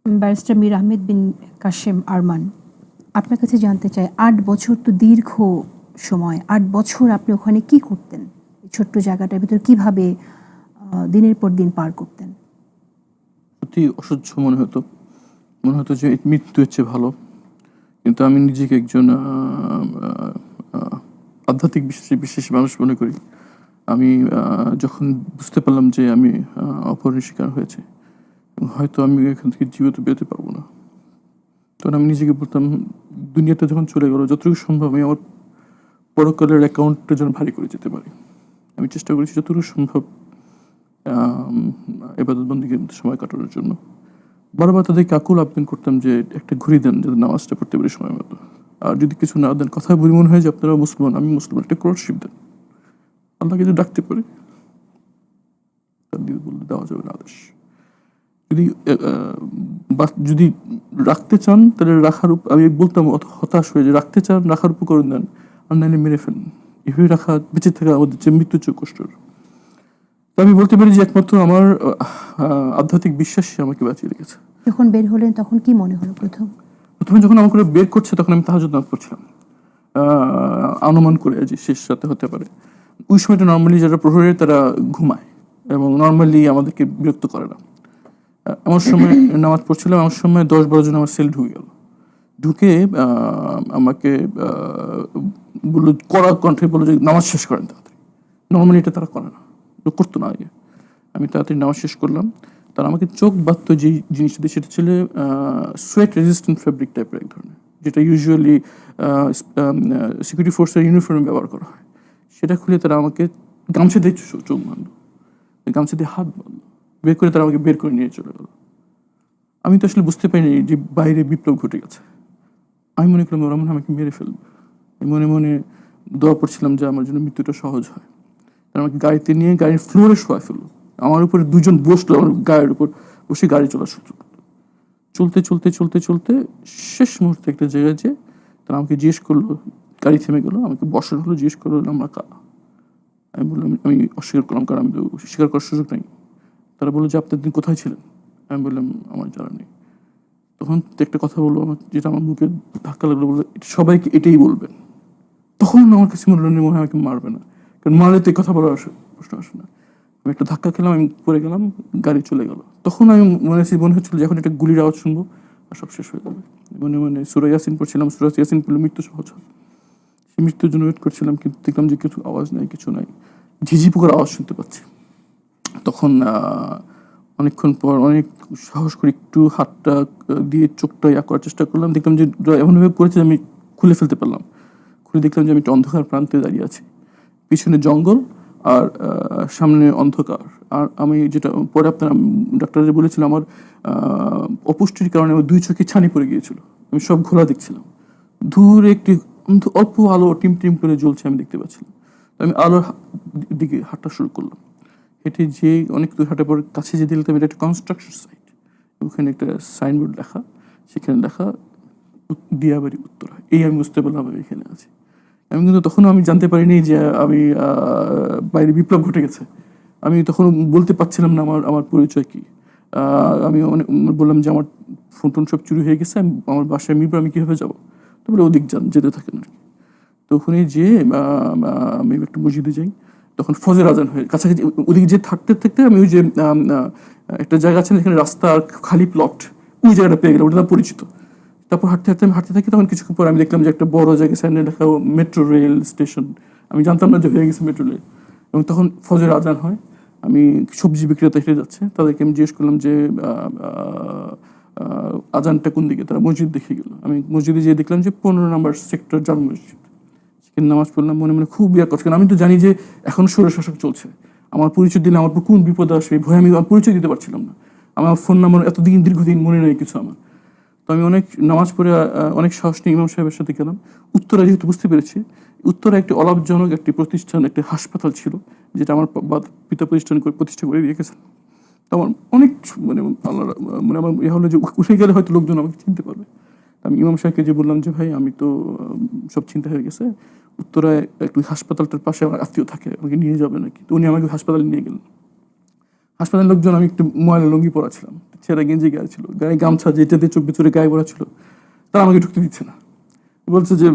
Barrister Mir Ahmed বিন কাশেম আরমান, আপনার কাছে জানতে চাই, ৮ বছর তো দীর্ঘ সময়। ৮ বছর আপনি ওখানে কি করতেন? এই ছোট্ট জায়গাটার ভিতরে কিভাবে দিনের পর দিন পার করতেন? সত্যি অসহ্য মনে হতো যে মৃত্যু হচ্ছে ভালো। কিন্তু আমি নিজেকে একজন আধ্যাত্মিক বিশ্বাসী মানুষ মনে করি। আমি যখন বুঝতে পারলাম যে আমি অপহরণের শিকার হয়েছে এবং হয়তো আমি এখান থেকে জীবিত বেরোতে পারবো না, তখন আমি নিজেকে বলতাম, দুনিয়াটা যখন চলে গেল, যতটুকু সম্ভব আমি আমার পরকালের অ্যাকাউন্টটা যেন ভারী করে যেতে পারি। আমি চেষ্টা করেছি যতটুকু সম্ভব ইবাদত বন্দেগীর মধ্যে সময় কাটানোর জন্য। বারবার তাদেরকে আকুল আবেদন করতাম যে একটা ঘুরি দেন, যাতে নামাজটা পড়তে পারি সময় মতো। আর যদি কিছু না দেন, কথা বলি মনে হয় যে আপনারা মুসলমান, আমি মুসলমান, একটা ক্রোশশিপ দেন, আল্লাহকে যদি ডাকতে পারি। বললে দেওয়া যাবে না আদেশ। যদি যদি রাখতে চান তাহলে রাখার আমি বলতাম হতাশ হয়ে, যে রাখতে চান রাখার উপকরণ দেন, আর নাইলে মেরে ফেলেন। এভাবে রাখা, বেঁচে থাকা আমাদের যে মৃত্যুর চেয়ে কষ্টের। তো আমি বলতে পারি যে একমাত্র আমার আধ্যাত্মিক বিশ্বাসই আমাকে বাঁচিয়ে রেখেছে। যখন বের হলেন তখন কি মনে হলো প্রথমে যখন আমাকে বের করছে, তখন আমি তাহাজ্জুদ নামাজ পড়ছিলাম, অনুমান করে যে শেষ রাতে হতে পারে। ওই সময়টা নর্মালি যারা প্রহরীরা তারা ঘুমায় এবং নর্মালি আমাদেরকে বিরক্ত করে না। আমার সময় নামাজ পড়ছিলাম, আমার সময় 10-12 জন আমার সেল ঢুকে আমাকে বললো, কড়া কণ্ঠে বললো যে নামাজ শেষ করেন তাড়াতাড়ি। নর্মালি এটা তারা করে না, করতো না আগে। আমি তাড়াতাড়ি নামাজ শেষ করলাম। তারা আমাকে চোখ বাঁধত যে জিনিসটা দিয়ে, সেটা ছিল সোয়েট রেজিস্ট্যান্ট ফেব্রিক টাইপের এক ধরনের, যেটা ইউজুয়ালি সিকিউরিটি ফোর্সের ইউনিফর্মে ব্যবহার করা হয়। সেটা খুলে তারা আমাকে গামছা দিয়ে চোখ বাঁধলো, গামছা দিয়ে হাত বাঁধলো, বের করে তারা আমাকে বের করে নিয়ে চলে গেল। আমি তো আসলে বুঝতে পারিনি যে বাইরে বিপ্লব ঘটে গেছে। আমি মনে করলাম ওরা মনে হয় আমাকে মেরে ফেলবে। মনে মনে দোয়া পড়ছিলাম যে আমার জন্য মৃত্যুটা সহজ হয়। তারা আমাকে গাড়িতে নিয়ে গাড়ির ফ্লোরে শোয়া ফেললো। আমার উপরে দুজন বসলো, আমার গায়ের উপর বসে গাড়ি চলা শুরু করলো। চলতে চলতে চলতে চলতে শেষ মুহূর্তে একটা জায়গায় যে তারা আমাকে জিজ্ঞেস করলো, গাড়ি থেমে গেলো, আমাকে বসানো হলো, জিজ্ঞেস করলো আমরা কারা। আমি বললাম, আমি অস্বীকার করলাম, কারণ আমি তো স্বীকার করার সুযোগ নেই। তারা বললো যে আপনি দিন কোথায় ছিলেন। আমি বললাম আমার জানা নেই। তখন একটা কথা বললো আমার, যেটা আমার মুখে ধাক্কা লাগলো, বললো সবাইকে এটাই বলবেন। তখন আমার কাছে মনে হলো মনে হয় আমাকে মারবে না, কারণ মারলে তো এই কথা বলার প্রশ্ন আসে না। আমি একটা ধাক্কা খেলাম, আমি পড়ে গেলাম, গাড়ি চলে গেল। তখন আমি মনে হচ্ছিল যে এখন একটা গুলির আওয়াজ শুনবো আর সব শেষ হয়ে যাবে। মনে মনে সূরা ইয়াসিন পড়ছিলাম, সূরা ইয়াসিন পড়লে মৃত্যু সহজ হয়। সেই মৃত্যুর জন্য ওয়েট করছিলাম, কিন্তু দেখলাম যে কিছু আওয়াজ নাই, কিছু নাই, ঝিঝি পোকার আওয়াজ শুনতে পাচ্ছি। তখন অনেকক্ষণ পর অনেক সাহস করে একটু হাতটা দিয়ে চোখটা করার চেষ্টা করলাম, দেখলাম যে এমনভাবে করেছে আমি খুলে ফেলতে পারলাম। খুলে দেখলাম যে আমি একটা অন্ধকার প্রান্তে দাঁড়িয়ে আছি, পিছনে জঙ্গল আর সামনে অন্ধকার। আর আমি যেটা পরে আপনার ডাক্তার বলেছিল, আমার অপুষ্টির কারণে আমার 2 চোখে ছানি পড়ে গিয়েছিল, আমি সব ঘোলা দেখছিলাম। দূরে একটি অল্প আলো টিম টিম করে জ্বলছে, আমি দেখতে পাচ্ছিলাম। আমি আলোর দিকে হাঁটা শুরু করলাম। হেঁটে যে অনেক দূর হাঁটার পর কাছে যে দেখলাম এটা একটা কনস্ট্রাকশন সাইট। ওখানে একটা সাইনবোর্ড লেখা, সেখানে লেখা দিয়াবাড়ি উত্তরা। এই আমি বুঝতে পারলাম আমি এখানে আছি। আমি কিন্তু তখনও আমি জানতে পারিনি যে আমি বাইরে বিপ্লব ঘটে গেছে। আমি তখন বলতে পারছিলাম না আমার পরিচয় কি। আমি অনেক বললাম যে আমার ফোন টোন সব চুরি হয়ে গেছে, আমার বাসায় মিরপুর, আমি কীভাবে যাবো। তো বলে ওদিক যেতে থাকেন আর কি। তো ওখানে যেয়ে আমি একটা মসজিদে যাই, তখন ফজর আজান হয়ে কাছাকাছি। ওদিকে যে থাকতে থাকতে আমি ওই যে একটা জায়গা আছে যেখানে রাস্তা আর খালি প্লট, ওই জায়গাটা পেয়ে গেলাম, ওটা পরিচিত। তারপর হাঁটতে হাঁটতে আমি হাঁটতে থাকি, তখন কিছুক্ষণ পর আমি দেখলাম যে একটা বড় জায়গায় সাইনে লেখা মেট্রো রেল স্টেশন। আমি জানতাম না যে হয়ে গেছে মেট্রো রেল। এবং তখন ফজর আজান হয়, আমি সবজি বিক্রেতা হেঁটে যাচ্ছে, তাদেরকে আমি জিজ্ঞেস করলাম যে আজানটা কোন দিকে। তারা মসজিদ দেখে গেল। আমি মসজিদে যেয়ে দেখলাম যে 15 নম্বর সেক্টর জামে মসজিদ। সেখানে নামাজ পড়লাম, মনে মনে খুব করছে, কারণ আমি তো জানি যে এখন স্বৈরশাসক চলছে। আমার পরিচয় দিলে আমার কোন বিপদ আসবে, ভয় আমি পরিচয় দিতে পারছিলাম না। আমার ফোন নাম্বার দীর্ঘদিন মনে নেই কিছু আমার। তো আমি অনেক নামাজ পড়ে অনেক সাহস নিয়ে ইমাম সাহেবের সাথে গেলাম। উত্তরা যেহেতু বুঝতে পেরেছি, উত্তরা একটি অলাভজনক একটি প্রতিষ্ঠান, একটি হাসপাতাল ছিল, যেটা আমার পিতা প্রতিষ্ঠা করে রেখেছেন। তো আমার অনেক আল্লাহ আমার হলো যে উঠে গেলে হয়তো লোকজন আমাকে চিনতে পারবে। আমি ইমাম সাহেবকে যে বললাম যে ভাই আমি তো সব চিন্তা হয়ে গেছে, উত্তরায় একটু হাসপাতালটার পাশে আমার আত্মীয় থাকে, আমাকে নিয়ে যাবে নাকি। তো উনি আমাকে হাসপাতালে নিয়ে গেলেন। হাসপাতালের লোকজন, আমি একটু ময়লা লুঙ্গি পরা ছিলাম, ছেঁড়া গেঞ্জি গায়ে ছিল, গায়ে গামছা যেটাতে চোখ ভিতরে গায়ে ভরা ছিল, তারা আমাকে ঢুকতে দিচ্ছে না। বলছে যে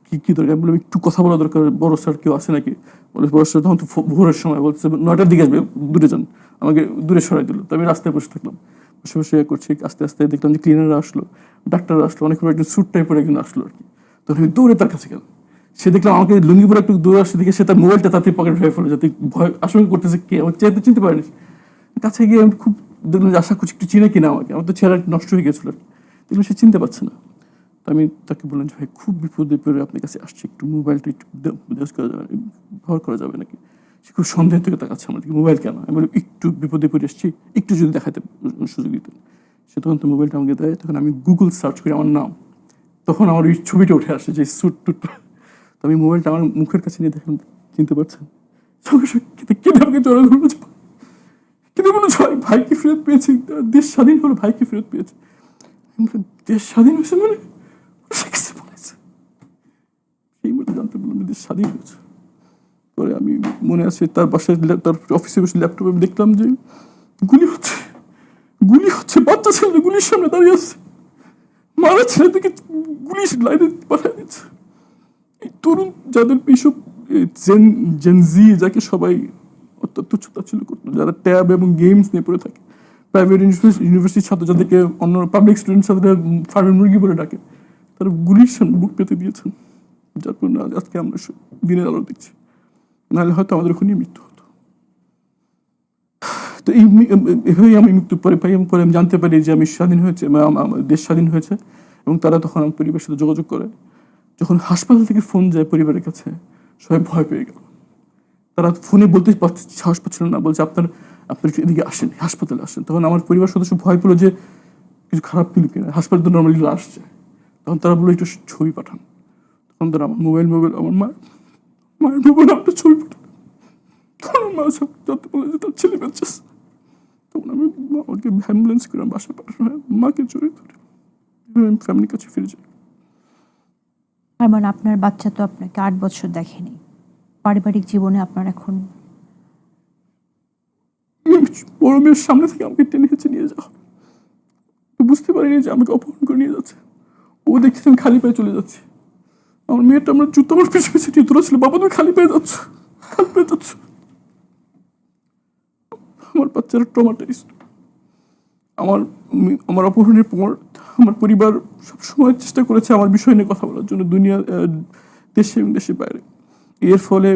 কি কি দরকার, বললাম একটু কথা বলা দরকার, বড় স্যার কেউ আছে নাকি? বলে বড় স্যার তখন তো ভোরের সময়, বলছে 9টার দিকে আসবে, দূরে যান। আমাকে দূরে সরাই দিল। তো আমি রাস্তায় বসে থাকলাম, বসে বসে করছি। আস্তে আস্তে দেখলাম যে ক্লিনাররা আসলো, ডাক্তাররা আসলো, অনেক একজন স্যুট টাইপের একজন আসলো আর কি। তখন আমি দৌড়ে তার কাছে গেলাম। সে দেখলাম আমাকে লুঙ্গি পরে একটু দৌড়ে আসছে দেখে সে তার মোবাইলটা তাতে পকেট ভেবে ফেলে, যাতে ভয় আশঙ্কা করতেছে কে আমাকে চিনতে পারেনি। কাছে গিয়ে আমি খুব দেখলাম যে আশা করছি একটু চিনে কিনা আমাকে, আমার তো চেহারা নষ্ট হয়ে গেছিল আর কি। দেখলাম সে চিনতে পারছে না। তো আমি তাকে বললাম যে ভাই খুব বিপদে পড়ে আপনার কাছে আসছি, একটু মোবাইলটা একটু ইউজ করা যাবে, ব্যবহার করা যাবে নাকি? সে খুব সন্দেহ থেকে তাকাচ্ছে আমার দিকে, মোবাইল কেন? আমি বললাম একটু বিপদে পড়ে এসেছি, একটু যদি দেখাতে সুযোগ দিতেন। সে তখন তো মোবাইলটা আমাকে দেয়, তখন আমি গুগল সার্চ করি আমার নাম, তখন আমার ওই ছবিটা উঠে আসে যে স্যুট টুট। তো আমি মোবাইলটা আমার মুখের কাছে নিয়ে দেখলাম, চিনতে পারছেন? সঙ্গে সঙ্গে কেঁদে আমাকে জড়ো ধরলো, কিন্তু মনে হয় ভাইকে ফেরত পেয়েছি, দেশ স্বাধীন হলো, ভাইকে ফেরত পেয়েছি। দেশ স্বাধীন হয়েছে মানে বলেছে, সেই মতো জানতে পারলাম দেশ স্বাধীন হয়েছে। পরে আমি মনে আছে তার বাসায়, তার অফিসে বসে ল্যাপটপে আমি দেখলাম যে গুলি হচ্ছে, গুলি হচ্ছে, বাচ্চা ছেলে গুলির সামনে দাঁড়িয়ে আছে, মারা ছেলেদেরকে গুলি লাইনে পাঠিয়ে দিচ্ছে। এই তরুণ যাদের এইসব জেনজি, যাকে সবাই অত্যন্ত তুচ্ছতাচ্ছিল্য করতো, যারা ট্যাব এবং গেমস নিয়ে পড়ে থাকে, প্রাইভেট ইউনিভার্সিটির ছাত্র যাদেরকে অন্য পাবলিক স্টুডেন্ট সাথে ফার্মের মুরগি বলে ডাকে, তারা গুলির সামনে বুক পেতে দিয়েছেন, যার জন্য আজকে আমরা দিনের আলো দেখছি। নাহলে হয়তো আমাদের ওখানেই মৃত্যু হতো। তো এভাবেই আমি মৃত্যু পরে পাই। এবং পরে আমি জানতে পারি যে আমি স্বাধীন হয়েছে, দেশ স্বাধীন হয়েছে। এবং তারা তখন আমার পরিবারের সাথে যোগাযোগ করে। যখন হাসপাতাল থেকে ফোন যায় পরিবারের কাছে, সবাই ভয় পেয়ে গেল। তারা ফোনে বলতে সাহস পাচ্ছিল না, বলছে আপনার এদিকে আসেন, হাসপাতালে আসেন। তখন আমার পরিবার সদস্য ভয় পেলো যে কিছু খারাপ পেল কিনা, হাসপাতালে তো নর্মালি আসছে। তখন তারা বললো একটু ছবি পাঠান। তখন তারা আমার মোবাইল আমার মায়ের মোবাইল একটা ছবি পাঠান। তখন মা সব জানতে পারলো যে তার ছেলে বাচ্চা। তখন আমি আমাকে অ্যাম্বুলেন্স করে বাসা পাঠানো হয়, মাকে জড়িয়ে ধরে আমি ফ্যামিলির কাছে ফিরে যাই। তার মানে আপনার বাচ্চা তো আপনাকে 8 বছর দেখেনি। পারিবারিক জীবনে আপনার এখন বড় মেয়ের সামনে থেকে আমাকে টেনে হেঁচে নিয়ে যাওয়া, তো বুঝতে পারিনি যে আমাকে অপহরণ করে নিয়ে যাচ্ছে। ও দেখছি আমি খালি পায়ে চলে যাচ্ছি। আমার মেয়েটা আমার জুতো আমার পিছু পিছু নিয়ে দৌড়াচ্ছিল, বাবা তুমি খালি পেয়ে যাচ্ছ, খালি পেয়ে যাচ্ছ। আমার বাচ্চারা ট্রমাটাইজড। আমার অপহরণের পর আমার পরিবার সবসময় চেষ্টা করেছে আমার বিষয় নিয়ে কথা বলার জন্য, দুনিয়া, দেশে এবং দেশের বাইরে। এর ফলে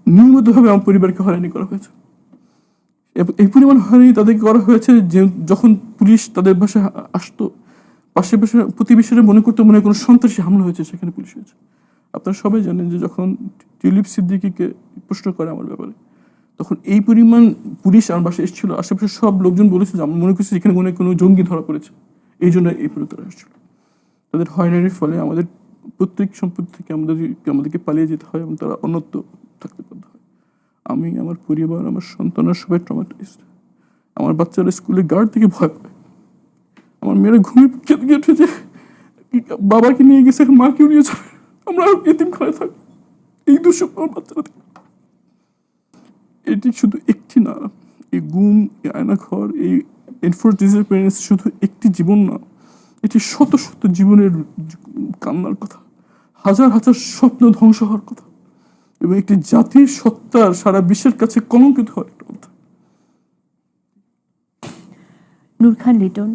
নিয়মিতভাবে আমার পরিবারকে হয়রানি করা হয়েছে। এই পরিমাণ হয়রানি তাদেরকে করা হয়েছে যে যখন পুলিশ তাদের বাসায় আসতো, পাশে পাশে প্রতিবেশীরা মনে করতো মনে হয় কোনো সন্ত্রাসী হামলা হয়েছে, সেখানে পুলিশ হয়েছে। আপনারা সবাই জানেন যে যখন টিউলিপ সিদ্দিকীকে প্রশ্ন করে আমার ব্যাপারে, তখন এই পরিমাণ পুলিশ আমার বাসায় এসেছিল, আশেপাশে সব লোকজন বলেছে যে আমরা মনে করছি এখানে মনে হয় কোনো জঙ্গি ধরা পড়েছে, এই জন্য এই পর্যন্ত আসছিল। তাদের হয়রানির ফলে আমাদের প্রত্যেক সম্পত্তি থেকে আমাদেরকে পালিয়ে যেতে হয় এবং তারা অন্যত্র থাকতে বাধ্য হয়। আমি, আমার পরিবার, আমার সন্তানরা সবাই ট্রমাটাইজড। আমার বাচ্চারা স্কুলে গার্ড থেকে ভয় পায়। আমার মেয়েরা ঘুমিয়ে কেঁদে উঠে যে বাবাকে নিয়ে গেছে, মাকেও নিয়ে যাবে, আমরা এতিম ঘরে থাকবো, এই দুঃস্বপ্ন আমার বাচ্চারা থাকে। এটি শুধু একটি না, এই গুম, এই আয়নাঘর, এই এনফোর্স ডিসঅ্যাপিয়ারেন্স শুধু একটি জীবন না, এটি শত শত জীবনের কান্নার কথা, হাজার হাজার স্বপ্ন ধ্বংস হওয়ার কথা, এবং একটি জাতির সত্তার সারা বিশ্বের কাছে কলঙ্কিত হওয়ার একটা কথা। নূর খান লিটন,